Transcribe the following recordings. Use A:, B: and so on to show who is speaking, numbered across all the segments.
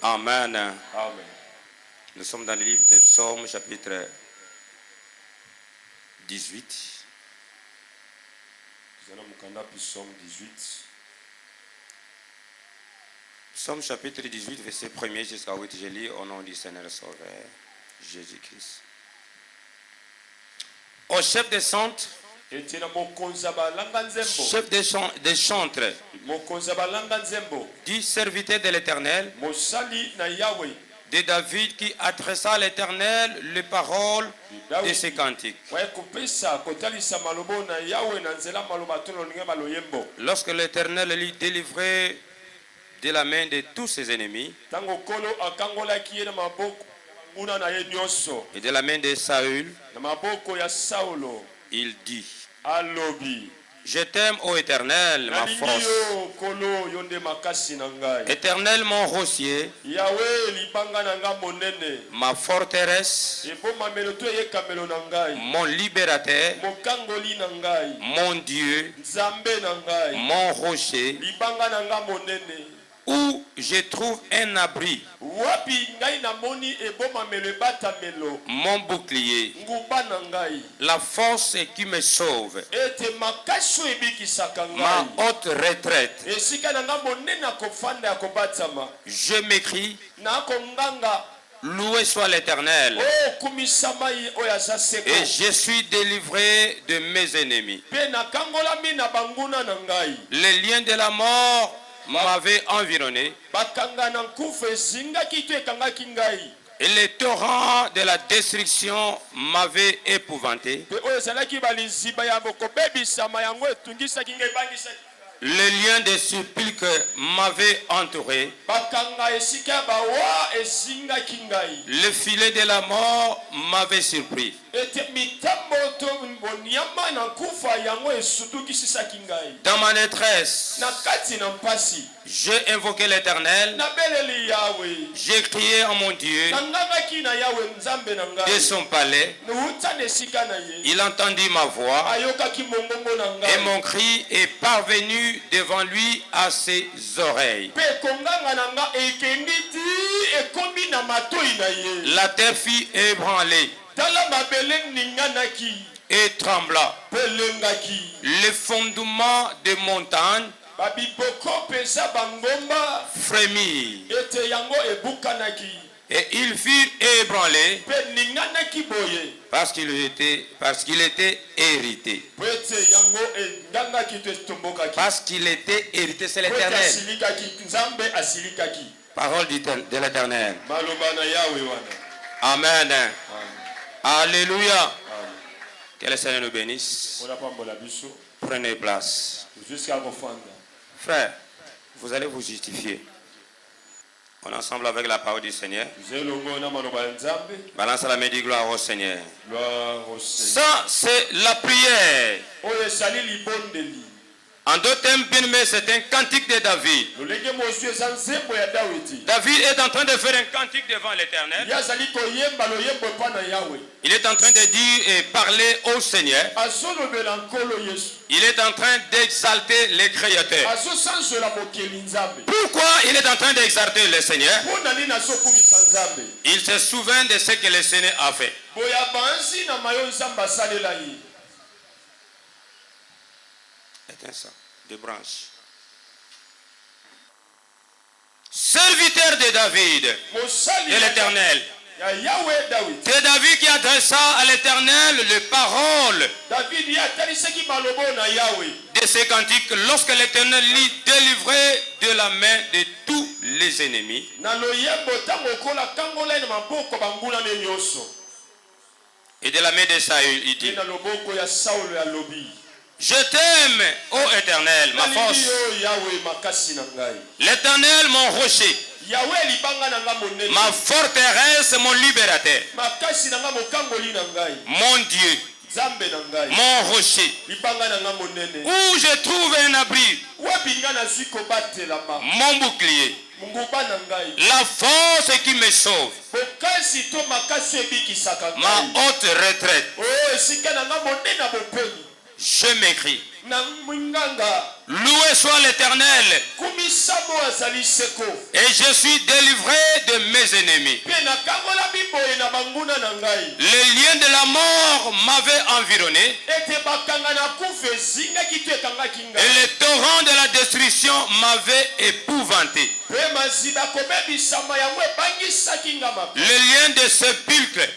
A: Amen.
B: Amen.
A: Nous sommes dans le livre des Psaumes, chapitre 18.
B: Psaume 18.
A: Psaume chapitre 18, verset 1er jusqu'à 8, je lis au nom du Seigneur Sauveur, Jésus-Christ. Au chef des chantres, chef des chantres, du serviteur de l'Éternel, de David qui adressa à l'Éternel les paroles de ses cantiques. Lorsque l'Éternel lui délivrait de la main de tous ses ennemis et de la main de Saül, il dit: Je t'aime, ô Éternel, ma force. Éternel, mon rosier, ma forteresse, mon libérateur, mon Dieu, mon rocher, où je trouve un abri, mon bouclier, la force qui me sauve, ma haute retraite. Je m'écris: Loué soit l'Éternel, et je suis délivré de mes ennemis. Les liens de la mort m'avaient environné, et les torrents de la destruction m'avaient épouvanté. Les liens de supplique m'avaient entouré. Le filet de la mort m'avait surpris. Dans ma détresse, j'ai invoqué l'Éternel. J'ai crié à mon Dieu de son palais. Il entendit ma voix et mon cri est parvenu devant lui à ses oreilles. La terre fut ébranlée et trembla. Les fondements des montagnes frémirent et ils furent ébranlés parce qu'il était hérité. Parce qu'il était hérité, c'est l'Éternel. Parole de l'Éternel. Amen. Alléluia. Que le Seigneur nous bénisse. Prenez place. Frère, vous allez vous justifier. On est ensemble avec la parole du Seigneur. Balance la main, dit gloire au Seigneur. Ça, c'est la prière. En d'autres termes, bien-aimés, c'est un cantique de David. David est en train de faire un cantique devant l'Éternel. Il est en train de dire et parler au Seigneur. Il est en train d'exalter les créateurs. Pourquoi il est en train d'exalter le Seigneur? Il se souvient de ce que le Seigneur a fait. Éteins ça, deux branches. Serviteur de David, de l'Éternel. C'est David qui adressa à l'Éternel les paroles de ses cantiques lorsque l'Éternel lui délivrait de la main de tous les ennemis. Et de la main de Saül, il dit: Je t'aime, ô Éternel, ma force. L'Éternel, mon rocher, ma forteresse, mon libérateur, mon Dieu, mon rocher, où je trouve un abri, mon bouclier, la force qui me sauve, ma haute retraite. Je m'écris: Loué soit l'Éternel. Et je suis délivré de mes ennemis. Les liens de la mort m'avaient environné. Et les torrents de la destruction m'avaient épouvanté. Les liens de sépulcre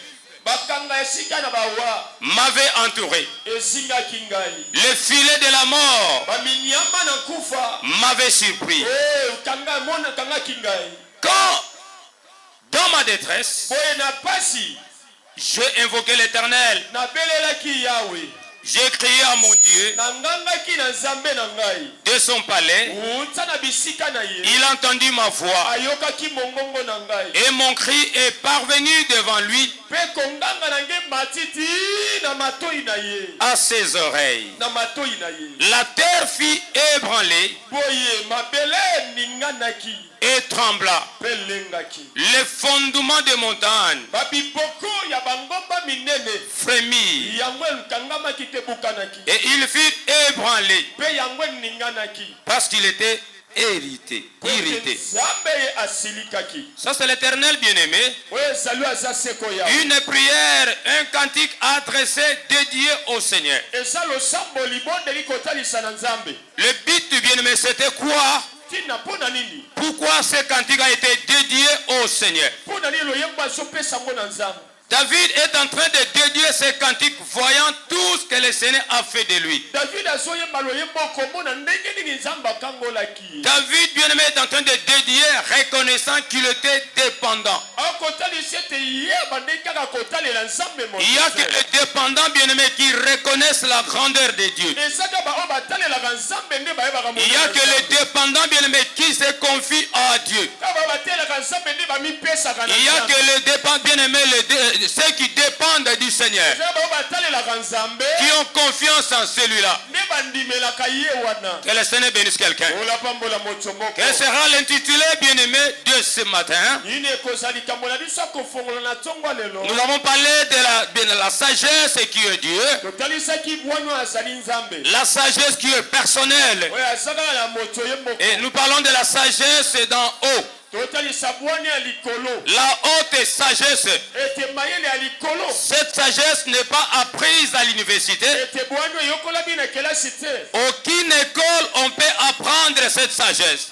A: m'avait entouré. Les filets de la mort m'avaient surpris. Quand, dans ma détresse, j'ai invoqué l'Éternel. J'ai crié à mon Dieu de son palais. Il a entendu ma voix. Et mon cri est parvenu devant lui à ses oreilles. La terre fit ébranler et trembla. Les fondements des montagnes frémirent. Et il fut ébranlé parce qu'il était irrité. Ça c'est l'Éternel bien-aimé. Une prière, un cantique adressé, dédié au Seigneur. Le but du bien-aimé c'était quoi? Pourquoi ce cantique a été dédié au Seigneur? David est en train de dédier ses cantiques voyant tout ce que le Seigneur a fait de lui. David bien-aimé est en train de dédier reconnaissant qu'il était dépendant. Il y a que les dépendants bien-aimés qui reconnaissent la grandeur de Dieu. Il y a que les dépendants bien-aimés qui se confient à Dieu. Il y a que les dépendants bien-aimés, ceux qui dépendent du Seigneur, qui ont confiance en celui-là. Que le Seigneur bénisse quelqu'un. Quel sera l'intitulé bien-aimé de ce matin? Nous avons parlé de la sagesse qui est Dieu. La sagesse qui est personnelle. Et nous parlons de la sagesse d'en haut. La haute sagesse. Cette sagesse n'est pas apprise à l'université. Aucune école on peut apprendre cette sagesse.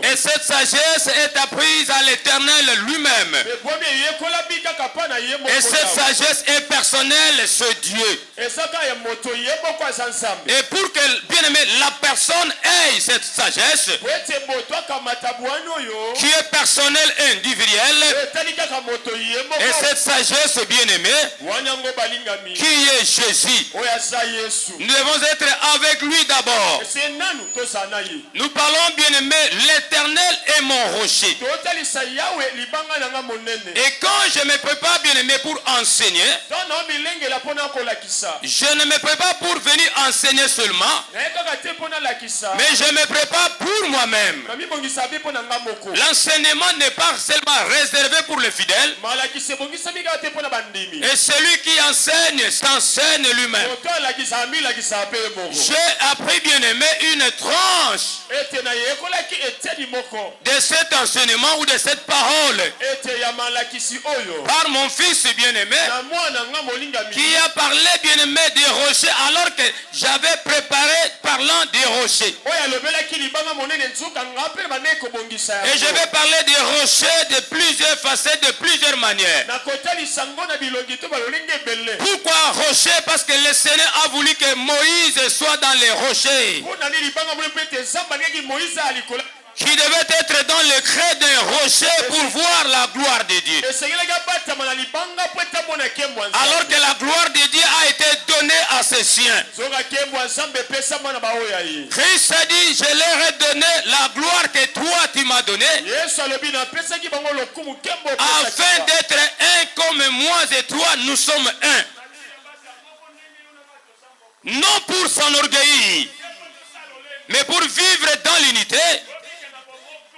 A: Et cette sagesse est apprise à l'Éternel lui-même. Et cette sagesse est personnelle, ce Dieu. Et pour que, bien aimé, la personne ait cette sagesse qui est personnelle et individuelle, et cette sagesse bien aimée qui est Jésus, nous devons être avec lui d'abord. Nous parlons bien aimé, l'Éternel est mon rocher. Et quand je me prépare bien aimé pour enseigner, je ne me prépare pour venir enseigner seulement, mais je me prépare pour moi-même. L'enseignement n'est pas seulement réservé pour les fidèles, et celui qui enseigne s'enseigne lui-même. J'ai appris bien aimé une tranche de cet enseignement ou de cette parole par mon fils bien aimé qui a parlé bien aimé des rochers alors que j'avais préparé parlant des rochers. Et je vais parler des rochers de plusieurs facettes, de plusieurs manières. Pourquoi rocher? Parce que le Seigneur a voulu que Moïse soit dans les rochers, qui devait être dans le creux d'un rocher pour voir la gloire de Dieu. Alors que la gloire de Dieu a été donnée à ses siens. Christ a dit, je leur ai donné la gloire que toi tu m'as donnée, afin d'être un comme moi et toi nous sommes un. Non pour s'enorgueillir, mais pour vivre dans l'unité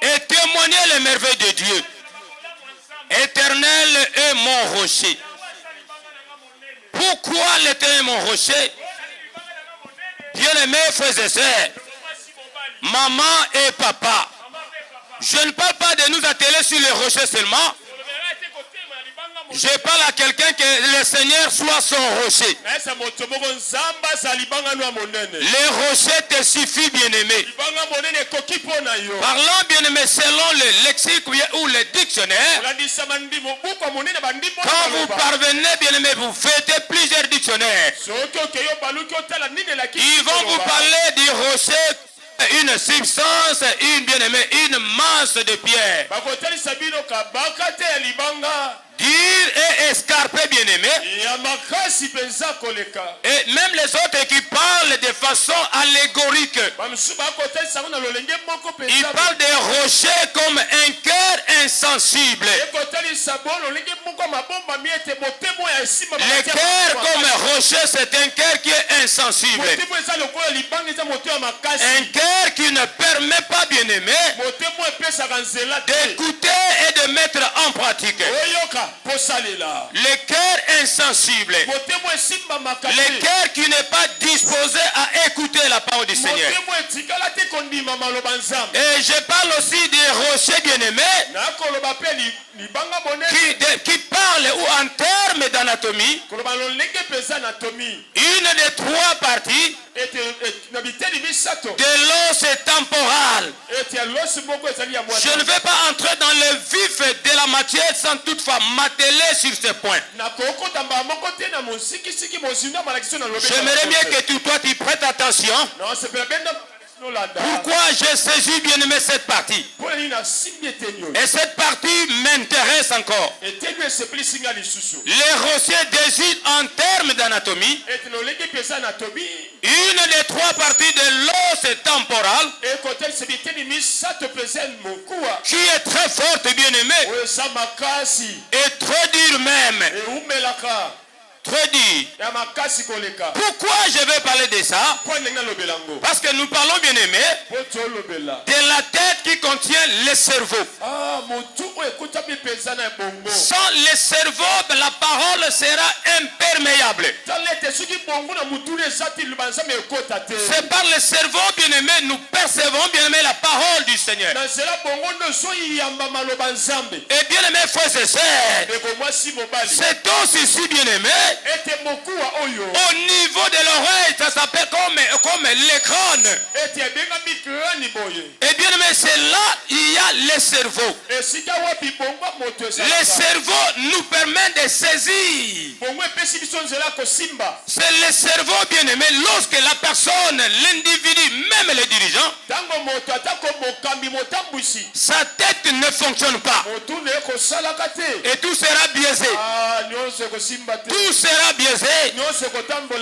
A: et témoigner les merveilles de Dieu. Éternel est mon rocher. Pourquoi l'Éternel est mon rocher? Bien-aimés frères et sœurs, maman et papa, je ne parle pas de nous atteler sur les rochers seulement. Je parle à quelqu'un que le Seigneur soit son rocher. Les rochers te suffisent, bien-aimé. Parlant, bien-aimé, selon le lexique ou le dictionnaire, quand vous parvenez, bien-aimé, vous faites plusieurs dictionnaires. Ils vont vous parler du rocher, une substance, une masse de pierre. Dire et escarper, bien-aimé. Et même les autres qui parlent de façon allégorique, ils parlent des rochers comme un cœur insensible. Le cœur comme un rocher, c'est un cœur qui est insensible. Un cœur qui ne permet pas, bien-aimé, d'écouter et de mettre en pratique. Le cœur insensible. Le cœur qui n'est pas disposé à écouter la parole du Seigneur. Et je parle aussi des rochers bien-aimés qui parlent ou en termes d'anatomie. Une des trois parties de l'os temporal. Je ne vais pas entrer dans le vif de la matière sans toutefois m'atteler sur ce point. J'aimerais bien que toi tu prêtes attention. Pourquoi j'ai saisi bien-aimé cette partie? Et cette partie m'intéresse encore. Les rochers désignent en termes d'anatomie une des trois parties de l'os temporal qui est très forte, bien-aimé, et très dure même. Très dit. Pourquoi je vais parler de ça? Parce que nous parlons, bien aimé, de la tête qui contient le cerveau. Sans le cerveau, la parole sera imperméable. C'est par le cerveau, bien aimé, nous percevons, bien aimé, la parole du Seigneur. Et bien aimé, frères et sœurs, c'est aussi si bien aimé. Au niveau de l'oreille, ça s'appelle comme l'écran. Et bien aimé, c'est là il y a le cerveau. Le cerveau nous permet de saisir. C'est le cerveau, bien aimé, lorsque la personne, l'individu, même les dirigeants, sa tête ne fonctionne pas. Et tout sera biaisé. Tout sera biaisé.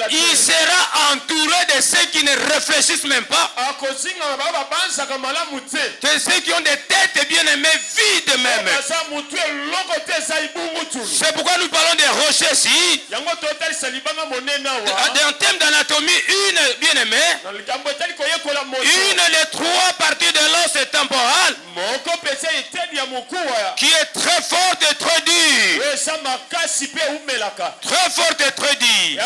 A: Il sera entouré de ceux qui ne réfléchissent même pas. De ceux qui ont des têtes bien aimées vides même. C'est pourquoi nous parlons des rochers ici. En termes d'anatomie, une bien aimée, une des trois parties de l'os temporal qui est très forte et très dure. Très forte et très dure.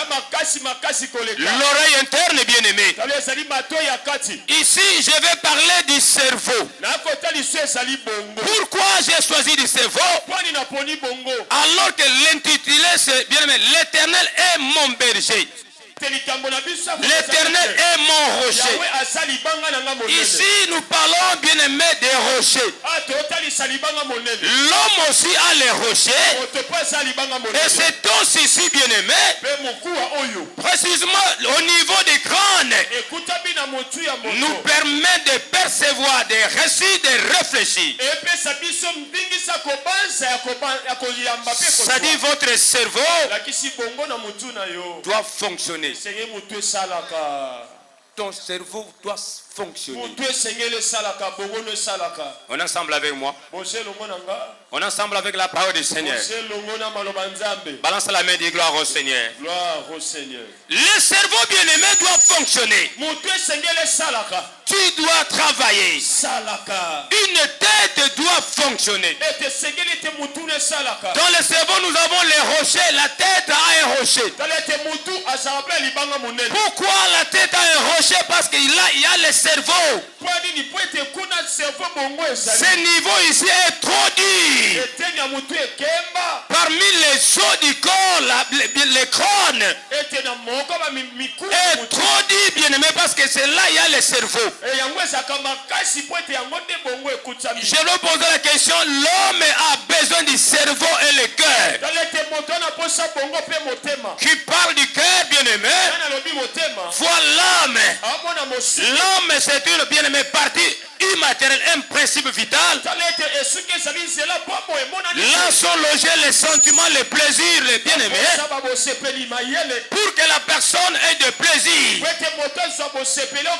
A: L'oreille interne, bien aimée. Ici, je vais parler du cerveau. Pourquoi j'ai choisi du cerveau? Alors que l'intitulé, c'est bien aimé, l'Éternel est mon berger. L'Éternel est mon rocher. Ici nous parlons bien aimé des rochers. L'homme aussi a les rochers. Et c'est aussi si bien aimé, précisément au niveau des crânes, nous permet de percevoir des récits, de réfléchir. Ça dit votre cerveau doit fonctionner. Ton cerveau doit fonctionner. On est ensemble avec moi. On est ensemble avec la parole du Seigneur. Balance la main, dis gloire au Seigneur.
B: Gloire au Seigneur.
A: Le cerveau bien-aimé doit fonctionner. Tu dois travailler. Une tête doit fonctionner. Dans le cerveau, nous avons les rochers. La tête a un rocher. Pourquoi la tête a un rocher? Parce qu'il y a le cerveau. Ce niveau ici est trop dur. Parmi les os du corps, le crâne est trop dur, bien-aimé, parce que c'est là il y a le cerveau. Je leur pose la question, l'homme a besoin du cerveau et le cœur. Qui parle du cœur, bien-aimé, voit l'âme. L'homme, c'est une bien-aimée partie immatérielle, un principe vital. Là sont logés les sentiments, les plaisirs, les bien-aimés. Pour que la personne ait de plaisir,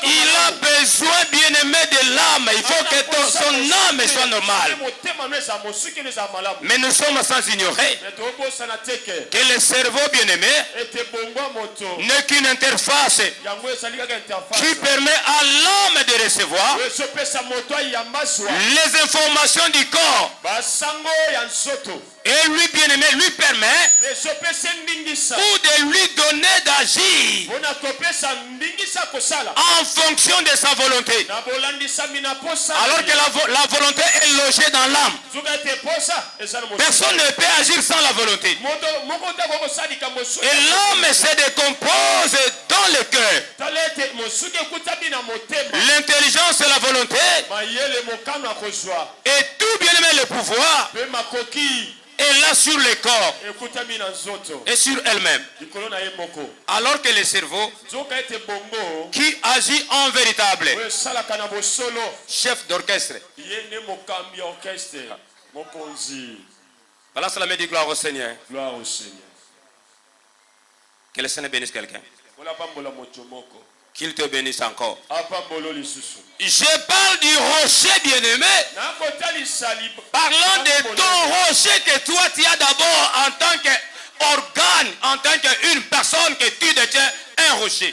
A: il a besoin, bien-aimé, de l'âme. Il faut que son âme soit normale. Mais nous sommes sans ignorer que le cerveau, bien-aimé, n'est qu'une interface qui permet à l'âme de recevoir les informations du corps. Et lui, bien-aimé, lui permet ou de lui donner d'agir en fonction de sa volonté. Alors que la volonté est logée dans l'âme. Personne ne peut agir sans la volonté. Et l'homme se décompose dans le cœur. L'intelligence et la volonté. Et tout, bien-aimé, le pouvoir est là sur le corps et sur elle-même. Alors que le cerveau qui agit en véritable chef d'orchestre. Voilà, cela me dit gloire au Seigneur.
B: Gloire au Seigneur.
A: Que le Seigneur bénisse quelqu'un. Qu'il te bénisse encore. Je parle du rocher, bien-aimé. Parlant de ton rocher que toi tu as d'abord en tant qu'organe, en tant qu'une personne que tu détiens un rocher.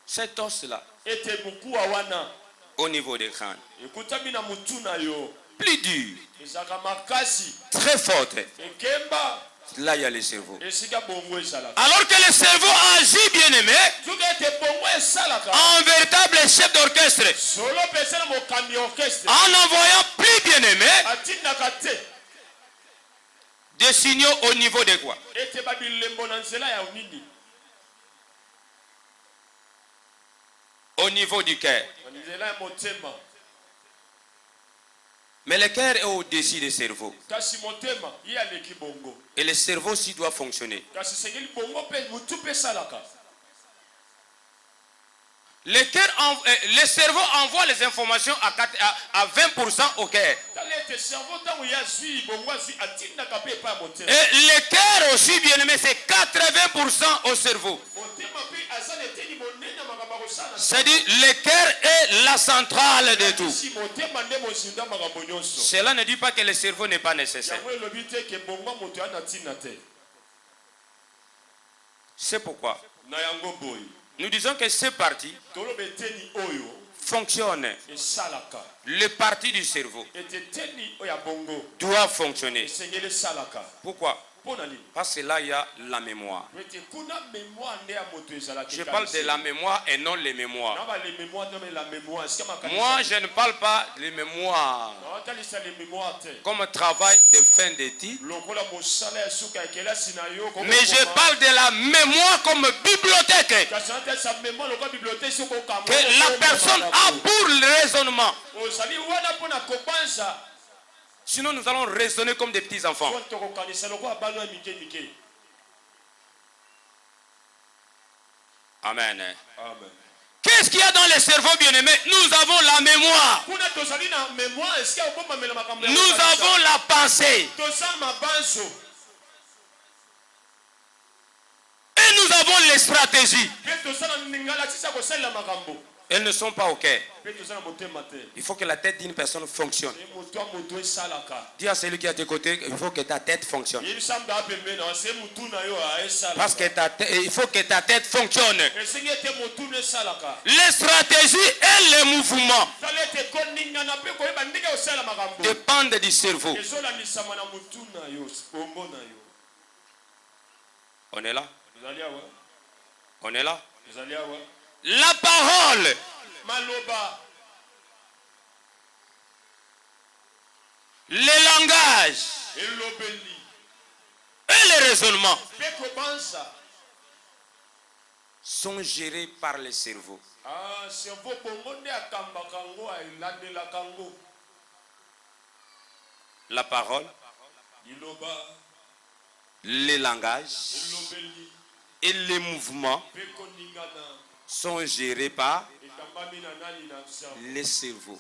A: Cet os-là, au niveau des crânes, plus dur, très forte. Là, il y a le cerveau. Alors que le cerveau agit, bien-aimé, en véritable chef d'orchestre, en envoyant plus, bien-aimé, des signaux au niveau de quoi? Au niveau du cœur. Mais le cœur est au-dessus du cerveau. Et le cerveau aussi doit fonctionner. Le cerveau envoie les informations à 20% au cœur. Et le cœur aussi, bien aimé, c'est 80% au cerveau. C'est-à-dire, le cœur est la centrale de tout. Cela ne dit pas que le cerveau n'est pas nécessaire. C'est pourquoi nous disons que ces parties fonctionnent. Le parti du cerveau doit fonctionner. Pourquoi? Parce que là, il y a la mémoire. Je parle de la mémoire et non les mémoires. Moi, je ne parle pas de mémoire comme travail de fin d'études. Mais je parle de la mémoire comme bibliothèque. Que la personne a pour le raisonnement. Sinon, nous allons raisonner comme des petits enfants. Amen. Qu'est-ce qu'il y a dans le cerveau, bien-aimé? Nous avons la mémoire. Nous avons la pensée. stratégies, elles ne sont pas OK. Il faut que la tête d'une personne fonctionne. Dis à celui qui est à tes côtés, il faut que ta tête fonctionne. Parce que il faut que ta tête fonctionne. Les stratégies et les mouvements dépendent du cerveau. On est là? On est là? La parole, les langages et les raisonnements sont gérés par le cerveau. La parole, les langages et les mouvements sont gérés par les cerveaux.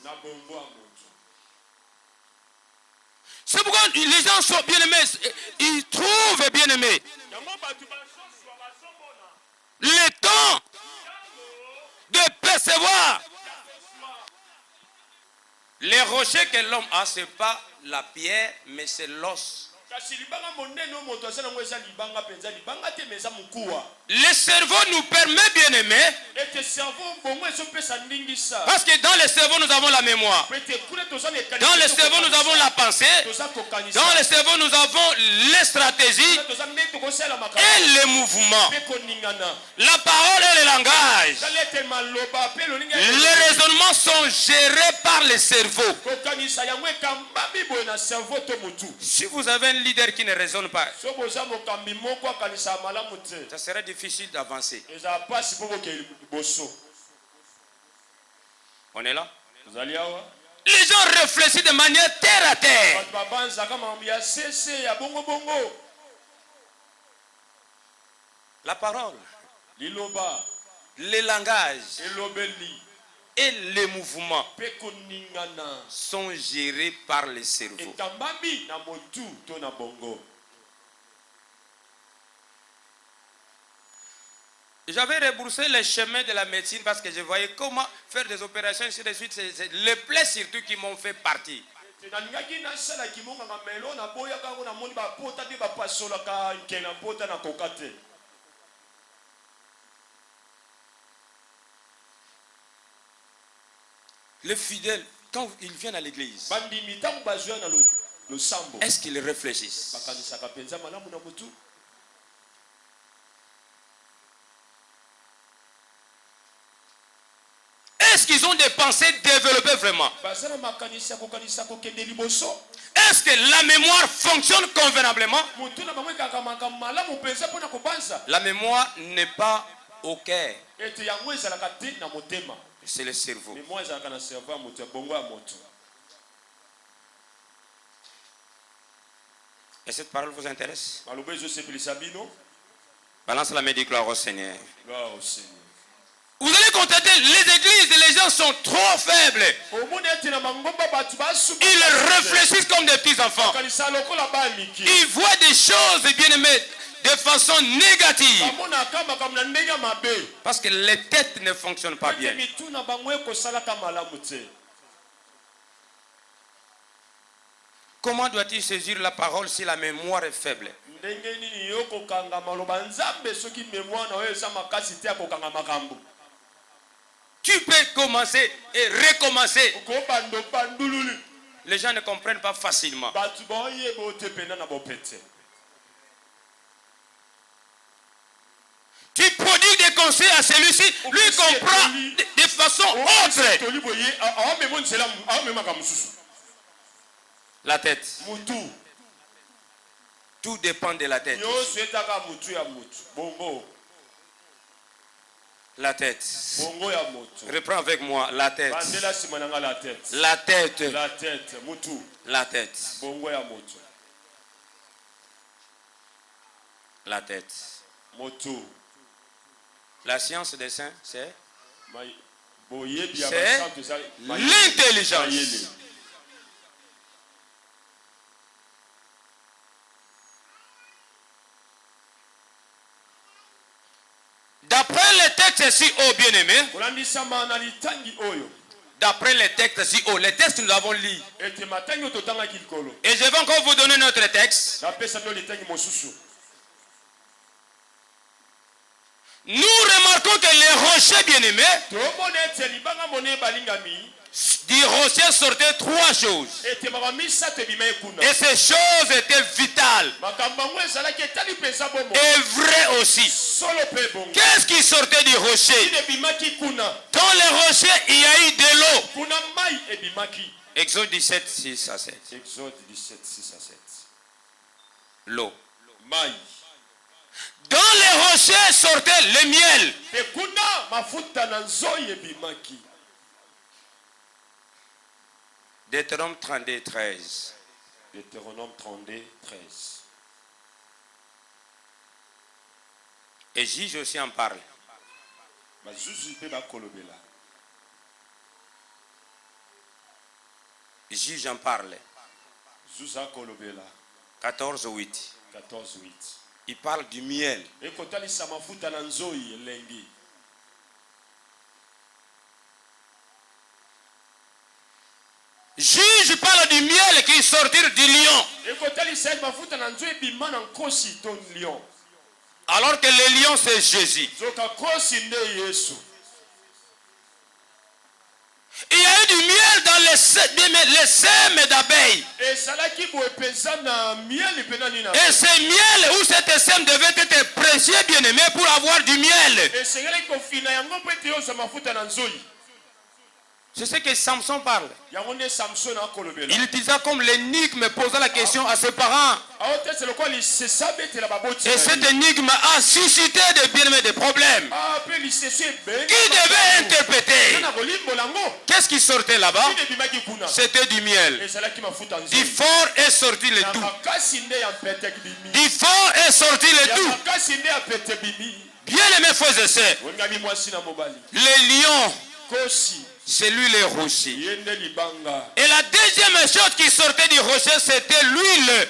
A: C'est pourquoi les gens sont bien aimés, ils trouvent bien aimés le temps de percevoir. Les rochers que l'homme a, ce n'est pas la pierre, mais c'est l'os. Le cerveau nous permet, bien aimé, parce que dans le cerveau nous avons la mémoire, dans le cerveau nous avons la pensée, dans le cerveau nous avons les stratégies et les mouvements, la parole et le langage. Les raisonnements sont gérés par le cerveau. Si vous avez un leader qui ne raisonne pas, ça serait difficile d'avancer. On est là? Les gens réfléchissent de manière terre à terre. La parole, les langages et les mouvements sont gérés par le cerveau. J'avais rebroussé les chemins de la médecine parce que je voyais comment faire des opérations, ainsi de suite. C'est les plaies surtout qui m'ont fait partir. Les fidèles, quand ils viennent à l'église, est-ce qu'ils réfléchissent? Est-ce qu'ils ont des pensées développées vraiment? Est-ce que la mémoire fonctionne convenablement? La mémoire n'est pas au cœur. C'est le cerveau. Et cette parole vous intéresse? Balance la main, dis gloire au Seigneur. Vous allez constater, les églises et les gens sont trop faibles. Ils réfléchissent comme des petits enfants. Ils voient des choses, bien aimés, de façon négative. Parce que les têtes ne fonctionnent pas bien. Comment doit-il saisir la parole si la mémoire est faible? Tu peux commencer et recommencer. Les gens ne comprennent pas facilement. Tu prodigues des conseils à celui-ci, lui comprend de façon autre. La tête. Tout dépend de la tête. La tête. Reprends avec moi. La tête. La tête. La tête. La tête. La science des saints, c'est l'intelligence. texte si haut, bien aimé, d'après les textes si haut, les textes que nous avons lus, et je vais encore vous donner notre texte. Nous remarquons que les rochers, bien aimés, du rocher sortaient trois choses. Et ces choses étaient vitales. Et vraies aussi. Qu'est-ce qui sortait du rocher? Dans les rochers, il y a eu de l'eau. Exode 17, 6 à 7.
B: Exode 17, 6 à 7.
A: L'eau. Dans les rochers sortait le miel. Deutéronome 32, 13.
B: Deutéronome 32, 13.
A: Et Juge aussi en parle. Juge en parle. 14, 8.
B: 14, 8.
A: Il parle du miel. Juge parle du miel qui sortit du lion. Alors que le lion c'est Jésus. Il y a eu du miel dans les sèmes d'abeilles. Et ce miel ou cette sème devait être précieux, bien aimé, pour avoir du miel. C'est ce que Samson parle. Il utilisa comme l'énigme posant la question à ses parents. Et cette énigme a suscité des problèmes. Qui devait interpréter? Qu'est-ce qui sortait là-bas? C'était du miel. Du fort est sorti le tout. Du fort est sorti le tout. Bien aimé frères et sœurs, les lions, c'est lui le rocher. Et la deuxième chose qui sortait du rocher, c'était l'huile.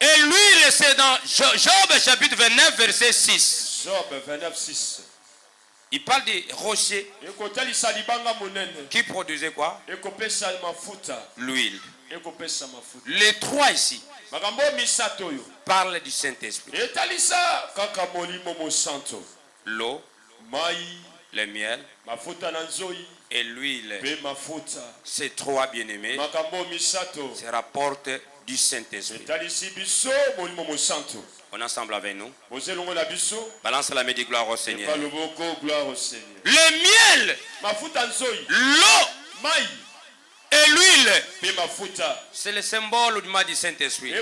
A: Et l'huile, c'est dans Job chapitre 29, verset 6.
B: Job 29, 6.
A: Il parle des rochers qui produisaient quoi? L'huile. Les trois ici parlent du Saint-Esprit. L'eau, le miel et l'huile. Ces trois bien-aimés se rapportent du Saint-Esprit. On est ensemble avec nous. Balance la main de gloire au Seigneur. Le miel, l'eau et l'huile, c'est le symbole du mal du Saint-Esprit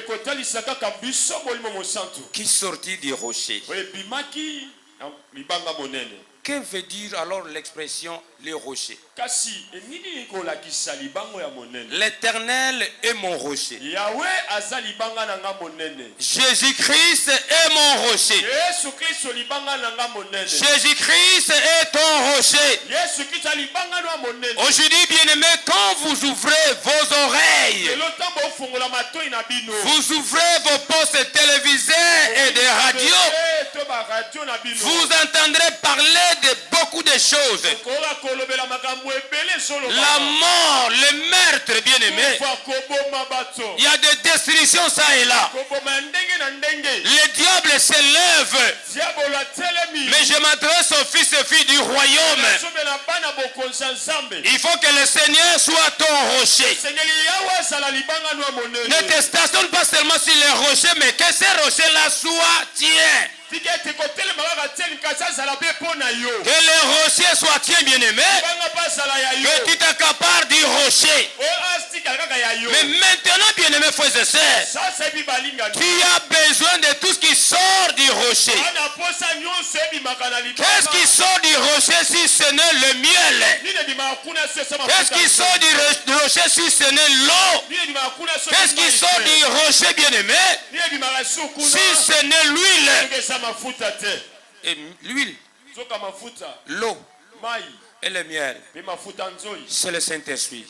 A: qui sortit du rocher. Que veut dire alors l'expression le rocher? L'Éternel est mon rocher. Jésus-Christ est mon rocher. Jésus-Christ est ton rocher. Aujourd'hui, bien-aimé, quand vous ouvrez vos oreilles, vous ouvrez vos postes télévisés et des radios, vous entendrez parler de beaucoup de choses. La mort, le meurtre, bien aimé. Il y a des destructions ça et là. Le diable s'élève. Mais je m'adresse aux fils et filles du royaume. Il faut que le Seigneur soit ton rocher. Ne te stationne pas seulement sur les rochers, mais que ces rochers-là soient tiens. Que les rochers soient tiens, bien-aimé. Que tu t'accapares du rocher. Mais maintenant, bien-aimé frères et sœurs, tu as besoin de tout ce qui sort du rocher. Qu'est-ce qui sort du rocher si ce n'est le miel? Qu'est-ce qui sort du rocher si ce n'est l'eau? Qu'est-ce qui sort du rocher, bien-aimé, si ce n'est l'huile? Et l'huile, l'eau Et le miel, c'est le Saint-Esprit.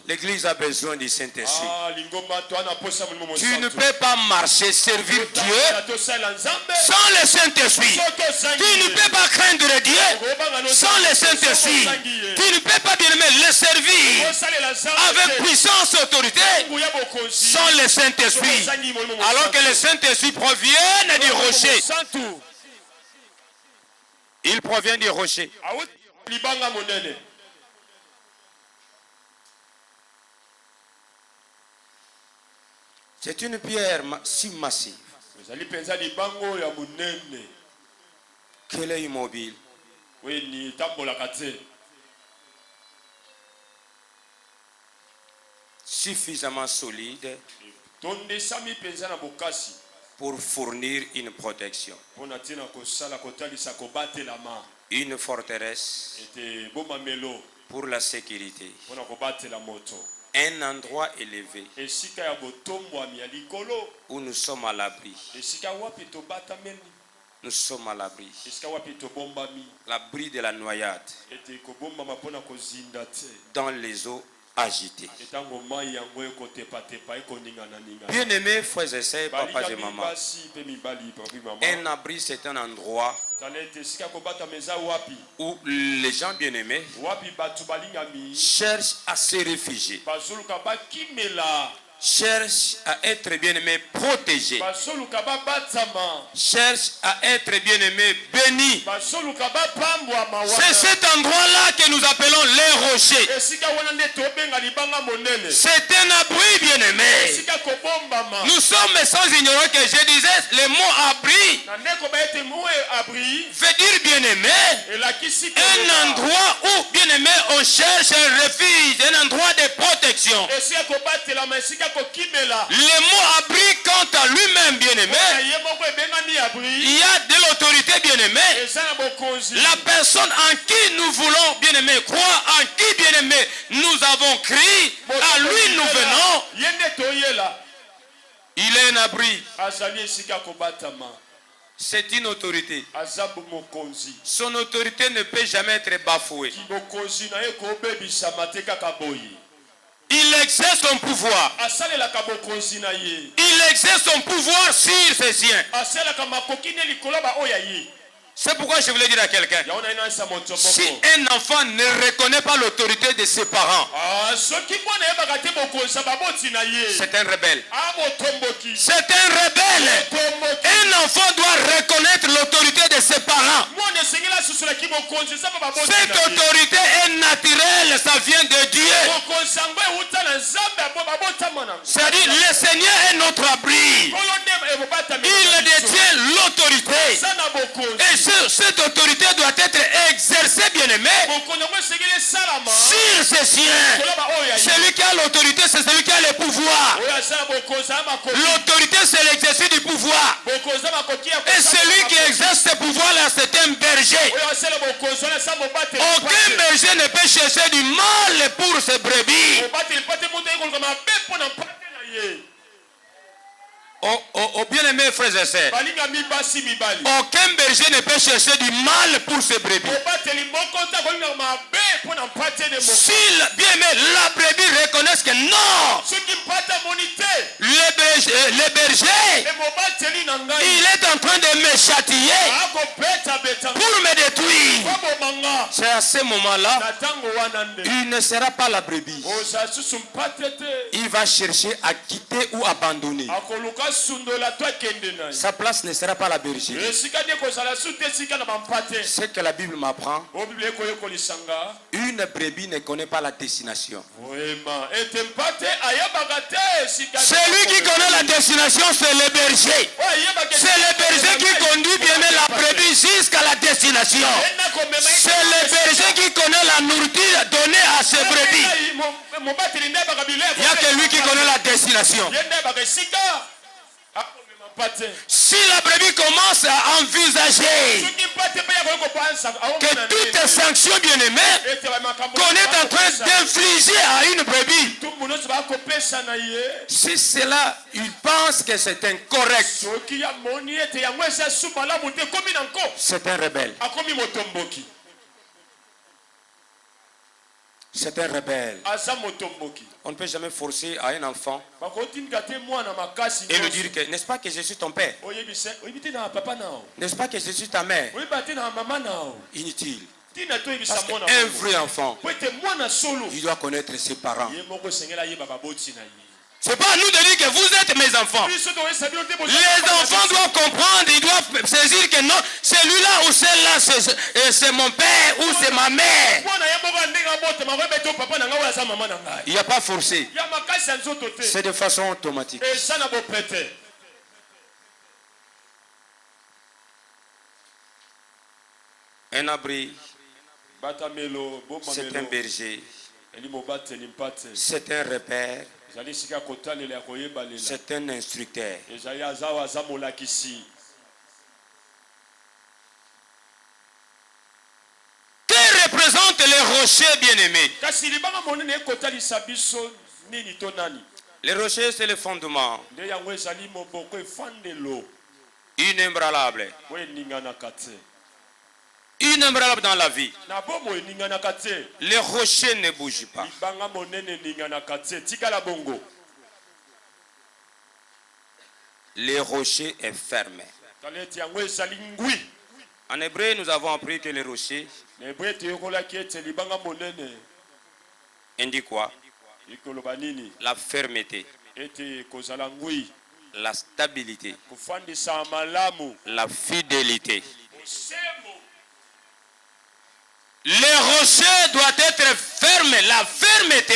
A: L'église a besoin du Saint-Esprit. Tu ne peux pas marcher, servir Dieu sans le Saint-Esprit. Tu ne peux pas craindre Dieu sans le Saint-Esprit. Tu ne peux pas, bien aimé, le servir avec puissance et autorité sans le Saint-Esprit. Alors que le Saint-Esprit provient du rocher. Il provient du rocher. C'est une pierre si massive qu'elle est immobile. Suffisamment solide pour fournir une protection. Une forteresse pour la sécurité. Un endroit élevé où nous sommes à l'abri. Nous sommes à l'abri. L'abri de la noyade dans les eaux agitées. Bien-aimés frères et sœurs, papas et mamans, un abri, c'est un endroit où les gens bien-aimés cherchent à se réfugier, cherche à être bien-aimé protégé, cherche à être bien-aimé béni. C'est cet endroit-là que nous appelons les rochers. C'est un abri bien-aimé. Nous sommes sans ignorer que je disais le mot abri veut dire bien-aimé, un endroit où bien-aimé on cherche un refuge, un endroit de protection. Le mot abri quant à lui-même bien-aimé, il y a de l'autorité bien-aimé. La personne en qui nous voulons bien-aimé croire, en qui bien-aimé nous avons crié, à lui nous venons. Il est un abri. C'est une autorité. Son autorité ne peut jamais être bafouée. Il exerce son pouvoir. Il exerce son pouvoir sur ses siens. C'est pourquoi je voulais dire à quelqu'un, si un enfant ne reconnaît pas l'autorité de ses parents, c'est un rebelle. C'est un rebelle. Un enfant doit reconnaître l'autorité de ses parents. Cette autorité est naturelle, ça vient de Dieu. C'est-à-dire, le Seigneur est notre abri. Il détient l'autorité. Et cette autorité doit être exercée, bien-aimé, sur ses siens. Celui qui a l'autorité, c'est celui qui a le pouvoir. L'autorité, c'est l'exercice du pouvoir. Et celui qui exerce ce pouvoir-là, c'est un berger. Aucun berger ne peut chercher du mal pour ses brebis. Oh bien-aimés frères et sœurs, aucun berger ne peut chercher du mal pour ses brebis. Si bien-aimé, la brebis reconnaissent que non, le berger, il est en train de me châtier pour me détruire. C'est à ce moment-là, il ne sera pas la brebis. Il va chercher à quitter ou abandonner. Sa place ne sera pas la bergerie. Ce que la Bible m'apprend, une brebis ne connaît pas la destination. Celui qui connaît la destination, c'est le berger. C'est le berger qui conduit bien la brebis jusqu'à la destination. C'est le berger qui connaît la nourriture donnée à ses brebis. Il n'y a que lui qui connaît la destination. Si la brebis commence à envisager que toute sanction bien-aimée qu'on est en train d'infliger à une brebis, si cela, il pense que c'est incorrect, c'est un rebelle. C'est un rebelle. On ne peut jamais forcer à un enfant et lui dire que, n'est-ce pas que je suis ton père? N'est-ce pas que je suis ta mère? Inutile. Parce qu'un vrai enfant, il doit connaître ses parents. C'est pas à nous de dire que vous êtes mes enfants. Les enfants doivent comprendre, ils doivent saisir que non, celui-là ou celle-là, c'est mon père ou c'est ma mère. Il n'y a pas forcé. C'est de façon automatique. Un abri, c'est un berger, c'est un repère, c'est un instructeur. Que représentent les rochers bien-aimés? Les rochers, c'est le fondement. Inébranlable. Inébranlable dans la vie. Les rochers ne bougent pas. Les rochers est fermé. En hébreu, nous avons appris que les rochers indiquent quoi? La fermeté, la stabilité, la fidélité. Les rochers doivent être fermés. La fermeté,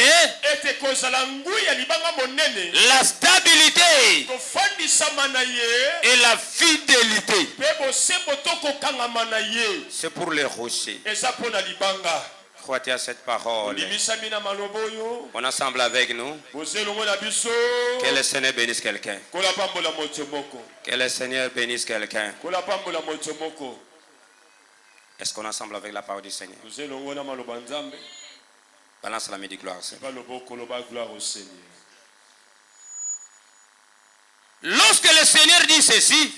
A: la stabilité et la fidélité. C'est pour les rochers. Croyez à cette parole. On ensemble avec nous. Que le Seigneur bénisse quelqu'un. Que le Seigneur bénisse quelqu'un. Est-ce qu'on est ensemble avec la parole du Seigneur? Balance la main de gloire. Lorsque le Seigneur dit ceci,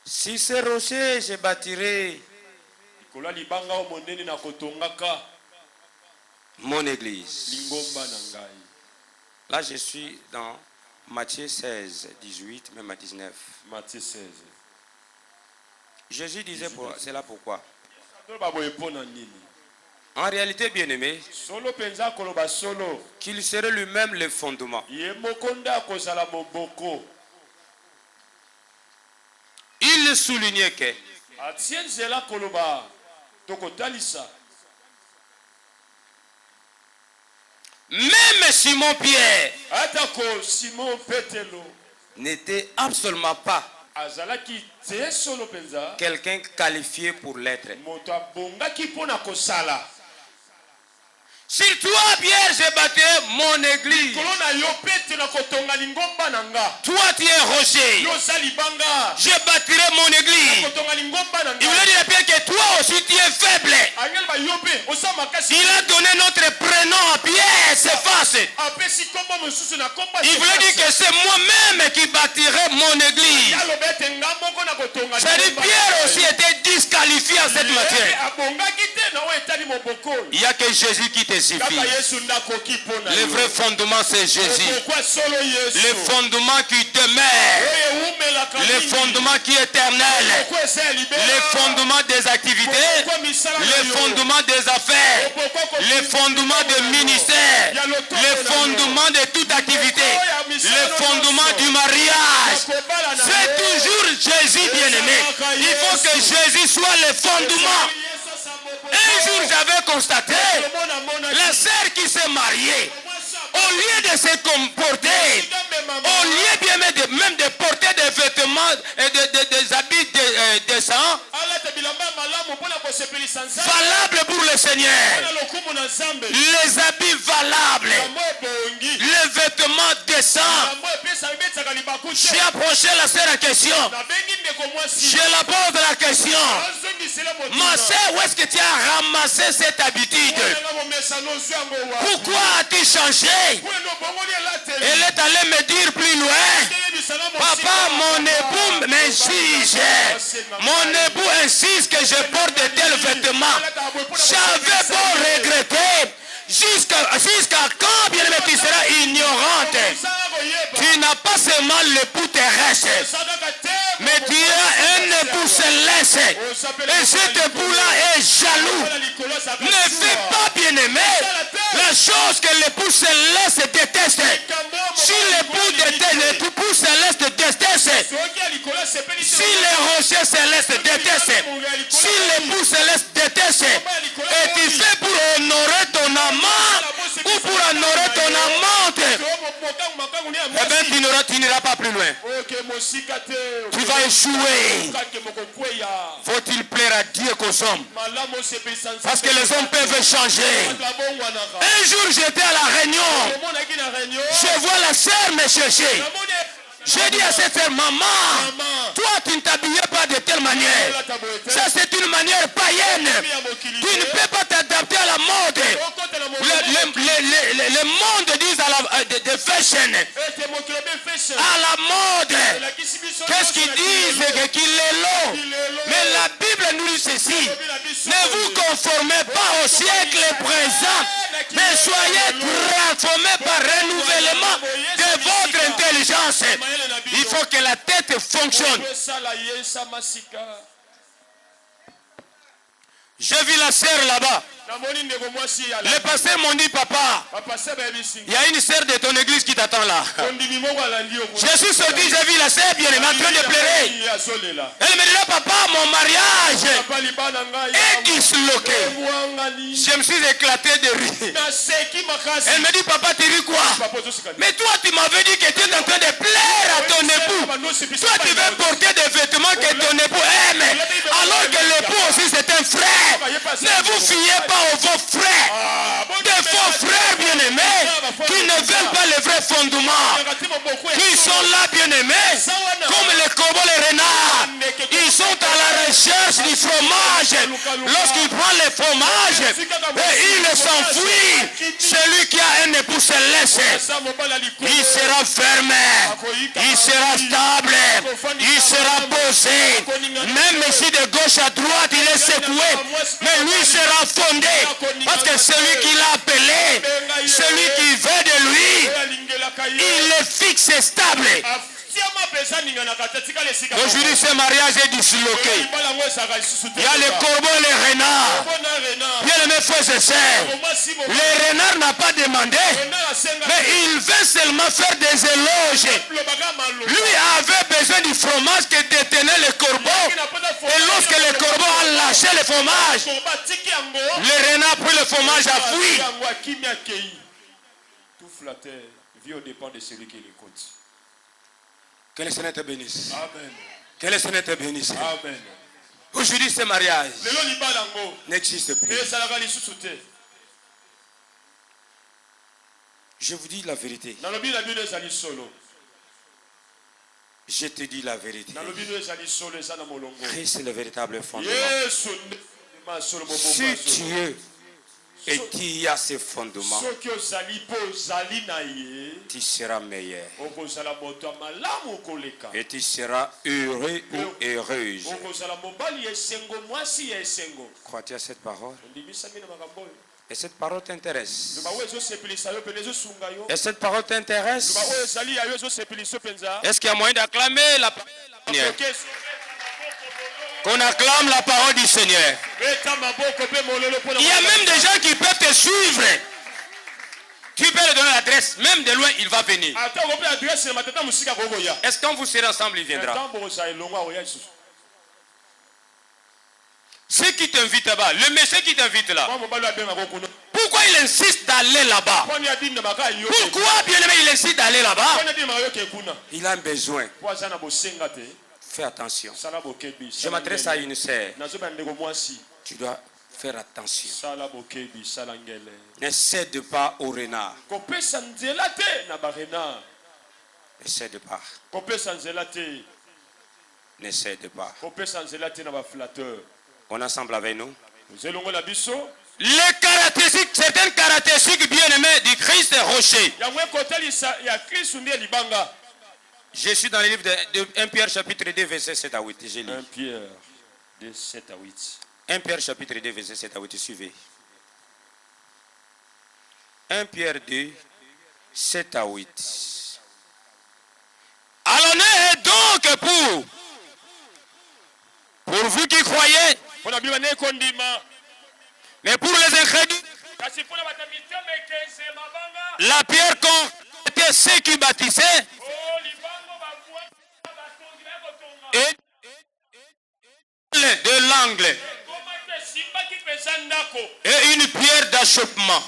A: si ce rocher je bâtirai mon église. Là, je suis dans Matthieu 16, 18, même à 19.
C: Matthieu 16.
A: Jésus disait, c'est là pourquoi. En réalité, bien-aimé, qu'il serait lui-même le fondement. Il soulignait que même Simon-Pierre n'était absolument pas quelqu'un qualifié pour l'être. Sur toi, Pierre, j'ai bâti mon église. Toi, tu es rocher. Je bâtirai mon église. Il voulait dire à Pierre que toi aussi, tu es faible. Il a donné notre prénom à Pierre, Céphas. Il voulait dire que c'est moi-même qui bâtirai mon église. C'est-à-dire Pierre aussi était disqualifié en cette matière. Il n'y a que Jésus qui te suffit. Le vrai fondement, c'est Jésus. Le fondement qui demeure. Le fondement qui est éternel. Le fondement des activités. Le fondement des affaires. Le fondement des ministères. Le fondement de toute activité. Le fondement du mariage. C'est toujours Jésus, bien-aimé. Il faut que Jésus soit le fondement. Un jour, j'avais constaté la sœur qui s'est mariée, au lieu de se comporter, au lieu même de porter des vêtements et des habits décents, valables pour le Seigneur, les habits valables, les vêtements décents. J'ai approché la sœur en question. Je la pose la question. Ma sœur, où est-ce que tu as ramassé cette habitude? Pourquoi as-tu changé? Elle est allée me dire plus loin Papa, mon époux m'exige. Mon époux insiste que je porte de tels vêtements. J'avais beau regretter. Jusqu'à quand, bien aimé, tu seras ignorante. Tu n'as pas seulement l'époux terrestre, mais tu as un époux céleste. Et cet époux-là est jaloux. Ne fais pas, bien aimé, la chose que l'époux céleste déteste. Si l'époux céleste déteste, si les rochers célestes détestent, si l'époux céleste déteste, et tu fais pour honorer ton amant ou pour honorer ton amante, eh bien tu n'iras pas plus loin. Tu vas échouer. Faut-il plaire à Dieu qu'aux hommes? Parce que les hommes peuvent changer. Un jour j'étais à la réunion. Je vois la sœur me chercher. J'ai dit à cette sœur, maman, toi tu ne t'habillais pas de telle manière. Ça c'est une manière païenne. Tu ne peux pas t'adapter à la mode. Le monde dit de fashion. À la mode. Qu'est-ce qu'ils disent? Qu'il est long. Mais la Bible nous dit ceci. Ne vous conformez pas au siècle présent, mais soyez transformés par renouvellement de votre intelligence. Il faut que la tête fonctionne. J'ai vu la sœur là-bas. Les pasteurs m'ont dit, papa, il y a une sœur de ton église qui t'attend là. Je suis sorti, j'ai vu la sœur bien aimée en train de pleurer. Elle me dit, papa, mon mariage est disloqué. Je me suis éclaté de rire. Elle me dit, papa, tu ris quoi? Mais toi, tu m'avais dit que tu es en train de plaire à ton époux. Toi, tu veux porter des vêtements que ton époux aime. Alors que l'époux aussi, c'est un frère. Ne vous fiez pas aux vos frères, des faux frères bien-aimés qui ne veulent pas les vrais fondements, qui sont là bien-aimés, comme les corbeaux, les renards. Ils sont à la recherche du fromage. Lorsqu'ils prennent le fromage, et il s'enfuit. Celui qui a un époux céleste, il sera fermé, il sera stable, il sera posé. Même si de gauche à droite il est secoué, mais lui sera fondé. Parce que celui qui l'a appelé, celui qui veut de lui, il est fixe et stable. Aujourd'hui, ce mariage est disloqué. Il y a les corbeaux et les renards. Bien aimés frères et sœurs, le renard n'a pas demandé, mais il veut seulement faire des éloges. Lui avait besoin du fromage que détenait le corbeau. Et lorsque le corbeau a lâché le fromage, le renard a pris le fromage à fui.
B: Tout flatteur vit au dépend de celui qui l'écoute.
A: Que le Seigneur te bénisse.
B: Amen.
A: Que le Seigneur te bénisse.
B: Amen.
A: Aujourd'hui, ce mariage n'existe plus. Je vous dis la vérité. Je te dis la vérité. Christ est le véritable fondement. Si Dieu et tu y as ce fondement, tu seras meilleur. Et tu seras heureux ou heureuse. Crois-tu à cette parole? Et cette parole t'intéresse? Et cette parole t'intéresse? Est-ce qu'il y a moyen d'acclamer la parole du Seigneur? Qu'on acclame la parole du Seigneur. Il y a même des gens qui peuvent te suivre. Tu peux lui donner l'adresse, même de loin, il va venir. Est-ce que quand vous serez ensemble, il viendra? Ceux qui t'invitent là-bas, le monsieur qui t'invite là, pourquoi il insiste d'aller là-bas? Pourquoi, bien aimé, il insiste d'aller là-bas? Il a un besoin. Fais attention. Je m'adresse à une sœur. Tu dois faire attention. Ne cède pas au renard. Ne cède pas. Ne cède pas. On est ensemble avec nous. Les caractéristiques, certaines caractéristiques bien aimées du Christ rocher. Je suis dans le livre de 1 Pierre chapitre 2 verset 7 à 8. Je lis.
B: 1 Pierre 2, 7 à 8.
A: 1 Pierre chapitre 2 verset 7 à 8. Suivez. 1 Pierre 2, 7 à 8. Allons donc pour vous qui croyez, mais pour les incrédules, la pierre était ceux qui bâtissaient et de l'angle et une pierre d'achoppement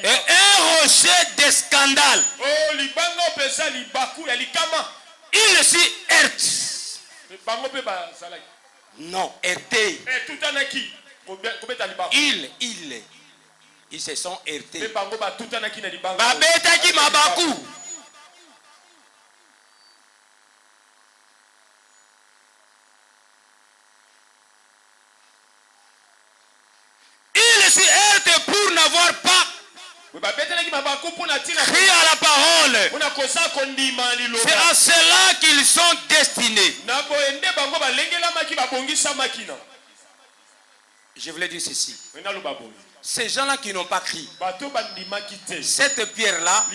A: et un rocher de scandale. Il s'y heurte. Non, heurté. Ils se sont heurtés. Babetaki mabaku. Il s'y heurte pour n'avoir pas crie à la parole. C'est à cela qu'ils sont destinés. Je voulais dire ceci. Ces gens-là qui n'ont pas crié, cette pierre-là,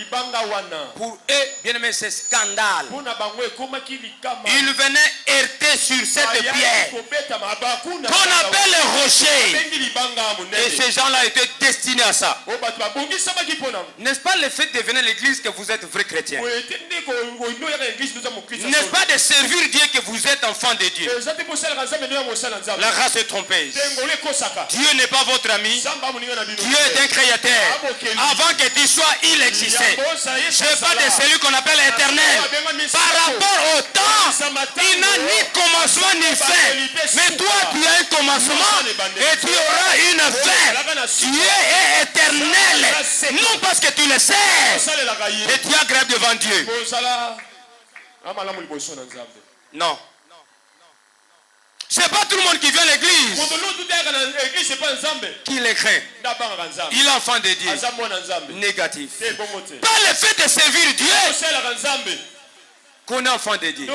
A: pour eux, bien aimé, c'est scandale. Ils venaient heurter sur cette pierre qu'on appelle le rocher. Et ces gens-là étaient destinés à ça. N'est-ce pas le fait de venir à l'église que vous êtes vrai chrétien? N'est-ce pas de servir Dieu que vous êtes enfant de Dieu? La race est trompeuse. Dieu n'est pas votre ami. Dieu est un créateur. Avant que tu sois, il existait. Je parle de celui qu'on appelle éternel. Par rapport au temps, il n'a ni commencement ni fin. Mais toi, tu as un commencement et tu auras une fin. Dieu est éternel. Non parce que tu le sais. Et tu as grève devant Dieu. Non. C'est pas tout le monde qui vient à l'église qui les craint. Il est enfant de Dieu. Négatif. Pas le fait de servir Dieu qu'on est enfant de Dieu.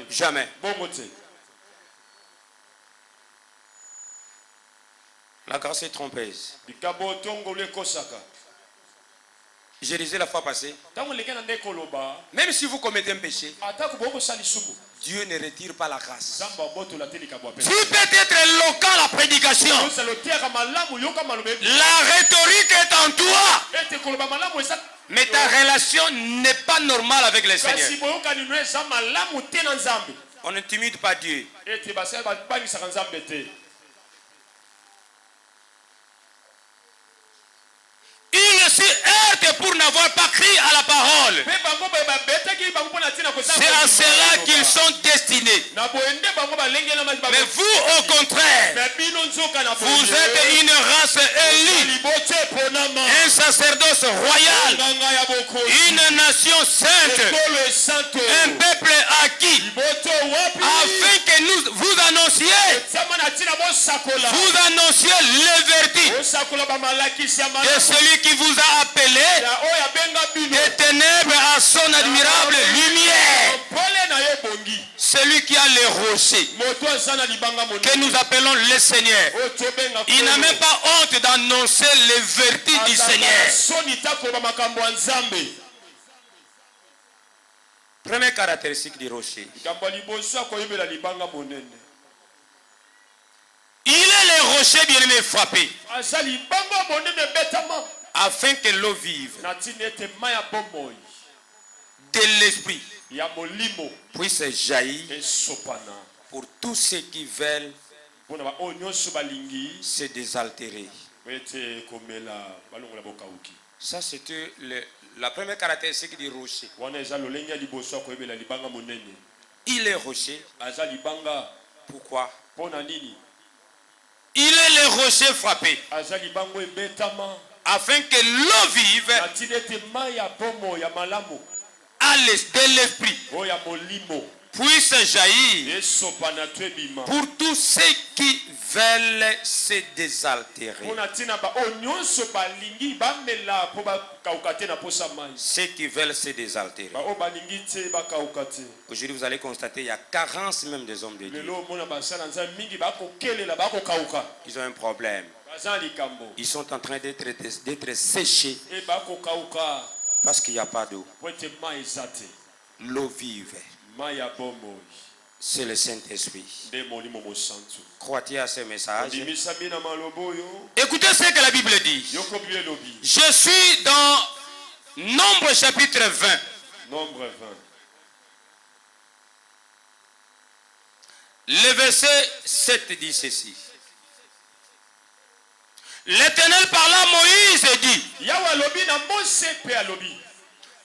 A: Jamais. La grâce est trompeuse. Je disais la fois passée, même si vous commettez un péché, Dieu ne retire pas la grâce. Tu peux être éloquent à la prédication. La rhétorique est en toi. Mais ta relation n'est pas normale avec le Seigneur. On n'intimide pas Dieu. Il se heurte pour n'avoir pas crié à la parole. C'est à cela qu'ils sont destinés. Mais vous, au contraire, vous êtes une race élue, un sacerdoce royal, une nation sainte, un peuple acquis, afin que vous annonciez le vertu de celui qui vous a appelé des ténèbres à son admirable lumière. Celui qui a les rochers que nous appelons le Seigneur. Il n'a même pas honte d'annoncer les vertus du Seigneur. Première caractéristique du rocher. Il est le rocher bien-aimé frappé, afin que l'eau vive de l'esprit puisse jaillir pour tous ceux qui veulent se désaltérer. Ça, c'était la première caractéristique du rocher. Il est rocher. Pourquoi? Il est le rocher frappé, afin que l'eau vive de l'esprit puisse jaillir pour tous ceux qui veulent se désaltérer. Ceux qui veulent se désaltérer. Aujourd'hui, vous allez constater qu'il y a carence même des hommes de Dieu. Ils ont un problème. Ils sont en train d'être séchés parce qu'il n'y a pas d'eau. L'eau vive, c'est le Saint-Esprit. Crois-tu à ce message? Écoutez ce que la Bible dit. Je suis dans Nombre chapitre 20.
B: Nombre 20.
A: Le verset 7 dit ceci. L'Éternel parla à Moïse et dit: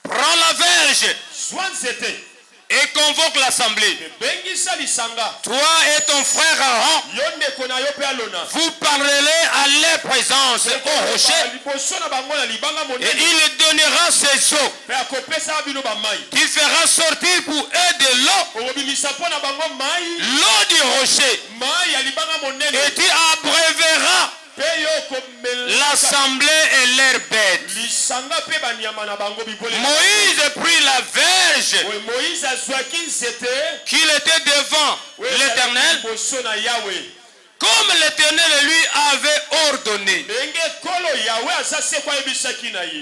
A: prends la verge et convoque l'assemblée. Toi et ton frère Aaron, vous parlerez à leur présence au rocher, et il donnera ses eaux. Tu feras sortir pour eux de l'eau du rocher, et tu abreuveras l'assemblée et leurs bêtes. Moïse prit la verge qu'il était devant l'Éternel, comme l'Éternel lui avait ordonné.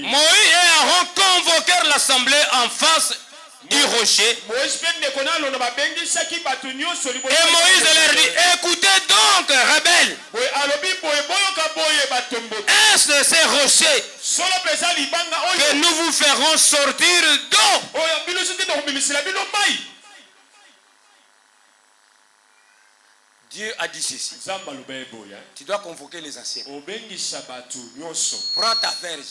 A: Moïse et Aaron convoquèrent l'assemblée en face du rocher. Et Moïse leur dit: écoutez donc, rebelles, est-ce de ces rochers que nous vous ferons sortir d'eau? Dieu a dit ceci. Tu dois convoquer les anciens. Prends ta verge.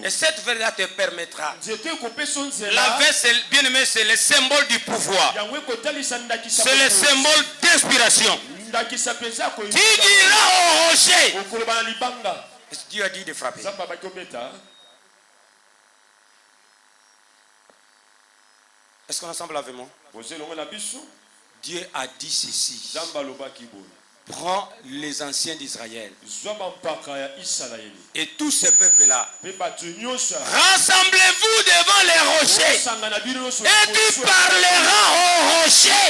A: Et cette verge te permettra. La verge, bien aimé, c'est le symbole du pouvoir. C'est le symbole d'inspiration. Tu diras au rocher. Dieu a dit de frapper. Est-ce qu'on est ensemble avec moi? Dieu a dit ceci. Prends les anciens d'Israël et tous ces peuples-là. Rassemblez-vous devant les rochers. Et tu parleras au rocher.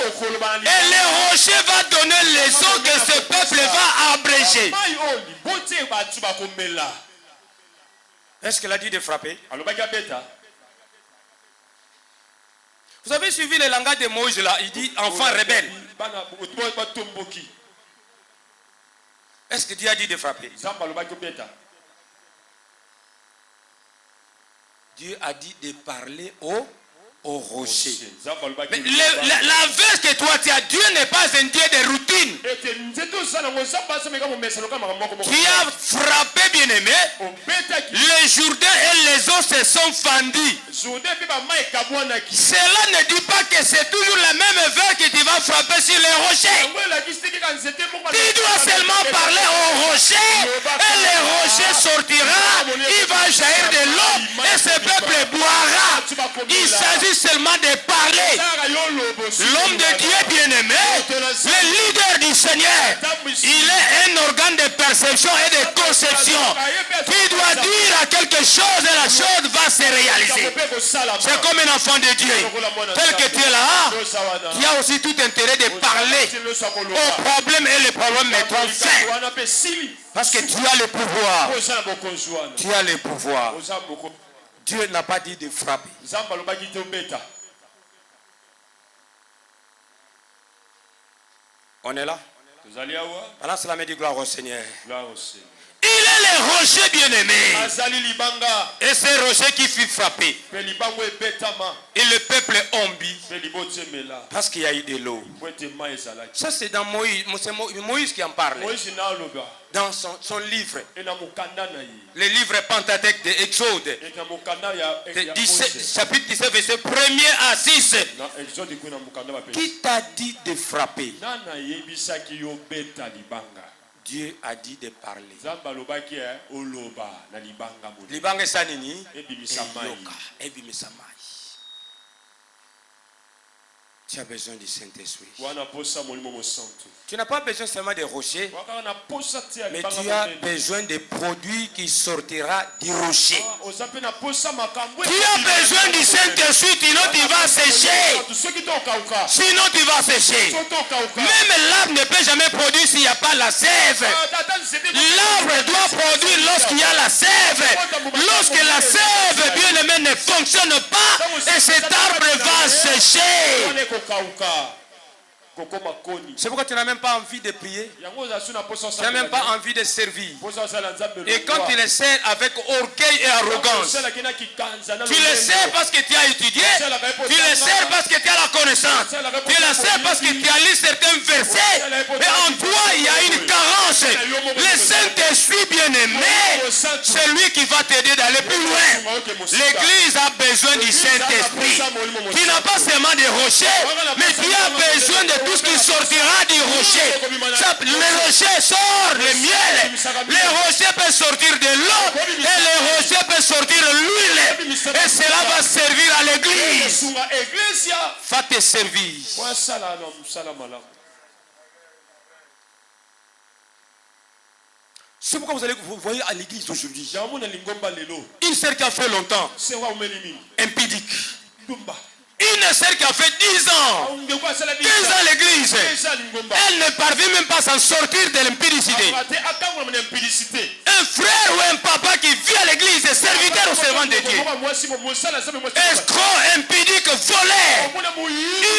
A: Et le rocher va donner les eaux que ce peuple va abréger. Est-ce qu'elle a dit de frapper? Vous avez suivi le langage de Moïse là. Il dit enfant rebelle. Est-ce que Dieu a dit de frapper? Dieu a dit de parler au rocher. Mais la verge que toi tu as, Dieu n'est pas un Dieu de routine. Qui a frappé, bien aimé, les Jourdain et les eaux se sont fendus. Cela ne dit pas que c'est toujours la même verge que tu vas frapper sur les rochers. Tu dois seulement parler au rocher et le rocher sortira. Il va jaillir de l'eau et ce peuple boira. Il s'agit seulement de parler. L'homme de Dieu bien-aimé, le leader du Seigneur, il est un organe de perception et de conception. Tu dois dire à quelque chose et la chose va se réaliser. C'est comme un enfant de Dieu. Tel que tu es là, tu as aussi tout intérêt de parler au problème et les problèmes mettront fin. Parce que tu as le pouvoir. Tu as le pouvoir. Dieu n'a pas dit de frapper. On est là? Alors cela me dit gloire au Seigneur. Il est le rocher bien-aimé. Et c'est le rocher qui fut frappé. Et le peuple ombi. Parce qu'il y a eu de l'eau. Ça c'est dans Moïse. C'est Moïse qui en parle. Dans son livre. Le livre Pentateuque de Exode. Chapitre 17, verset 1er à 6. Qui t'a dit de frapper? Dieu a dit de parler. Libanga sanini ebimisa mai. Tu as besoin du Saint-Esprit. Tu n'as pas besoin seulement des rochers, mais tu as besoin des produits qui sortira du rocher. Tu as besoin du Saint-Esprit, sinon tu vas sécher. Sinon tu vas sécher. Même l'arbre ne peut jamais produire s'il n'y a pas la sève. L'arbre doit produire lorsqu'il y a la sève. Lorsque la sève, bien aimé, ne fonctionne pas, et cet arbre va sécher. C'est pourquoi tu n'as même pas envie de prier. Tu n'as même pas envie de servir. Et quand tu le sers avec orgueil et arrogance, tu le sers parce que tu as étudié, tu le sers parce que tu as la connaissance, tu le sers parce que tu as lu certains versets, et en toi il y a une carence. Le Saint-Esprit bien-aimé, c'est lui qui va t'aider d'aller plus loin. L'église a besoin du Saint-Esprit. Tu n'as pas seulement des rochers, mais tu as besoin de tout ce qui sortira du rocher. Le rocher sort le miel, les rochers peuvent sortir de l'eau, et les rochers peuvent sortir l'huile, et cela va servir à l'église. Va te servir. C'est pourquoi vous voyez à l'église aujourd'hui une sœur qui a fait longtemps, impudique. Une sœur qui a fait 10 ans, 15 ans à l'église, elle ne parvient même pas à s'en sortir de l'impudicité. Un frère ou un papa qui vit à l'église est serviteur au servant de Dieu. Escroc, impudique, voleur.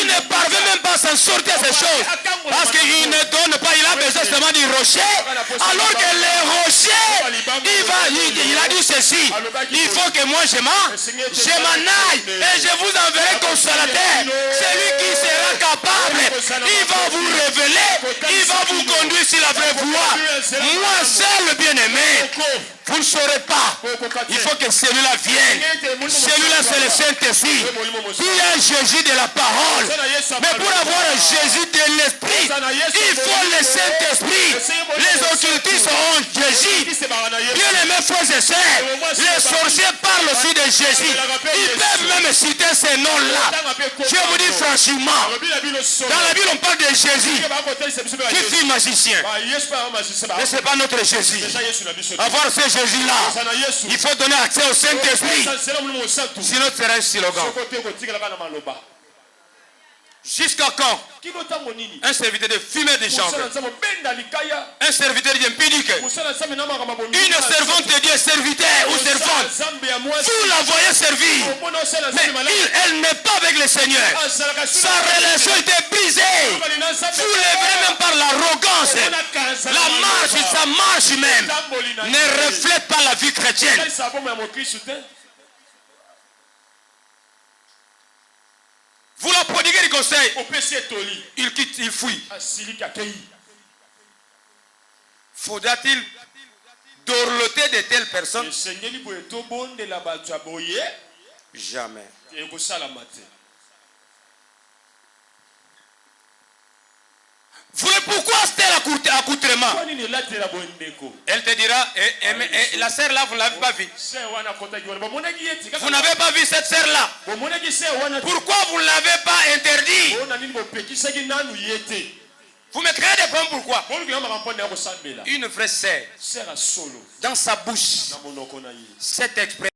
A: Il ne parvient même pas à s'en sortir de ces choses. Parce qu'il ne donne pas, il a besoin seulement du rocher. Alors que le rocher, il a dit ceci: il faut que moi je m'en aille, et je vous enverrai consolateur. Celui qui sera capable, il va vous révéler, il va vous conduire sur la vraie voie. Moi seul, bien-aimé, vous ne saurez pas. Il faut que celui-là vienne. Celui-là, c'est le Saint-Esprit. Qui est Jésus de la parole. Mais pour avoir Jésus de l'Esprit, il faut le Saint-Esprit. Les occultistes ont Jésus. Bien aimés frères et sœurs, les sorciers parlent aussi de Jésus. Ils peuvent même citer ces noms-là. Je vous dis franchement, dans la Bible on parle de Jésus qui fut magicien. Mais ce n'est pas notre Jésus. Avoir ce Jésus-là, il faut donner accès au Saint-Esprit. Sinon ce sera un slogan. Jusqu'à quand un serviteur de fumée de chambre, un serviteur d'impudique, une servante de Dieu, serviteur ou servante, vous la voyez servir, mais elle n'est pas avec le Seigneur. Sa relation était brisée. Vous lèverez même par l'arrogance. La marche, sa marche même ne reflète pas la vie chrétienne. Vous la prodiguez du conseil, il quitte, il fuit. Faudra-t-il dorloter de telles personnes? Jamais. Vous voulez pourquoi c'est l'accoutrement? Elle te dira, la sœur là, vous ne l'avez pas vue. Vous n'avez pas vu cette sœur là. Pourquoi vous ne l'avez pas interdit? Vous me créez des problèmes, pourquoi? Une vraie sœur, dans sa bouche, cette expression